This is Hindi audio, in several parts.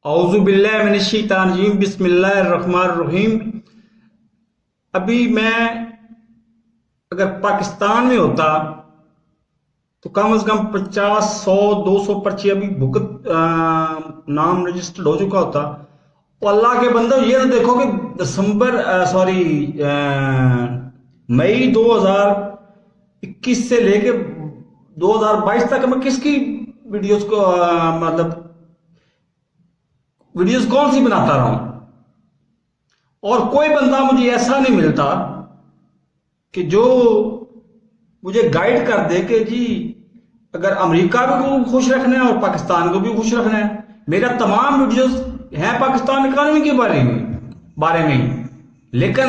औज़ुबिल्लाहिमिनश्शैतानिर्रजीम बिस्मिल्लाहिर्रहमानिर्रहीम। अभी मैं अगर पाकिस्तान में होता तो कम से कम 50, 100, 200 पर्ची अभी भुगत नाम रजिस्टर्ड हो चुका होता। और अल्लाह के बंदो ये तो देखो कि मई 2021 से लेके 2022 तक मैं किसकी वीडियोस को मतलब वीडियोस कौन सी बनाता रहा हूं और कोई बंदा मुझे ऐसा नहीं मिलता कि जो मुझे गाइड कर दे कि जी अगर अमेरिका को खुश रखना है और पाकिस्तान को भी खुश रखना है। मेरा तमाम वीडियोस हैं पाकिस्तान इकोनॉमी के बारे में ही, लेकिन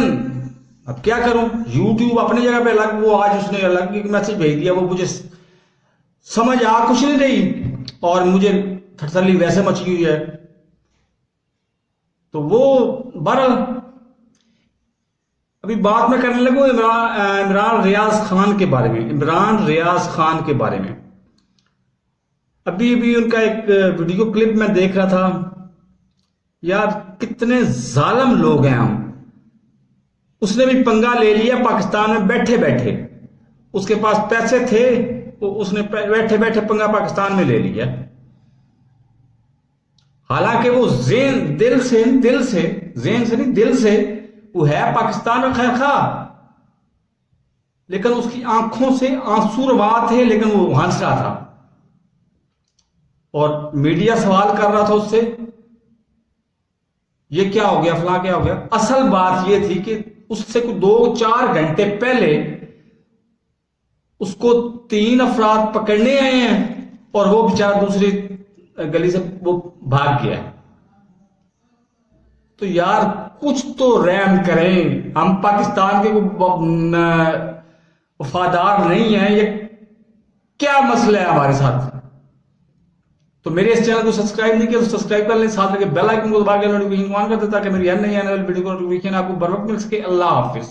अब क्या करूं, यूट्यूब अपनी जगह पे अलग, वो आज उसने अलग एक मैसेज भेज दिया, वो मुझे समझ आ कुछ नहीं रही और मुझे थरथली वैसे मची हुई है। तो वो बहरहाल अभी बात मैं करने लगूं इमरान रियाज खान के बारे में। इमरान रियाज खान के बारे में अभी भी उनका एक वीडियो क्लिप मैं देख रहा था। यार कितने जालिम लोग हैं हम। उसने भी पंगा ले लिया पाकिस्तान में बैठे बैठे, उसके पास पैसे थे तो उसने बैठे बैठे पंगा पाकिस्तान में ले लिया। हालांकि वो दिल से वो है पाकिस्तान में खैर खा, लेकिन उसकी आंखों से आंसू रवा थे, लेकिन वो हंस रहा था और मीडिया सवाल कर रहा था उससे, ये क्या हो गया, फला क्या हो गया। असल बात ये थी कि उससे कुछ 2-4 घंटे पहले उसको 3 अफराद पकड़ने आए हैं और वो बेचारा दूसरी गली से वो भाग गया। तो यार कुछ तो रहम करें, हम पाकिस्तान के वफादार नहीं हैं, ये क्या मसला है हमारे साथ। तो मेरे इस चैनल को सब्सक्राइब नहीं किया तो सब्सक्राइब कर लें, साथ में बेल आइकन को दबा के नोटिफिकेशन ऑन कर दें ताकि मेरी हर नई आने वाली वीडियो को नोटिफिकेशन आपको बर वक्त मिल सके। अल्लाह हाफिज।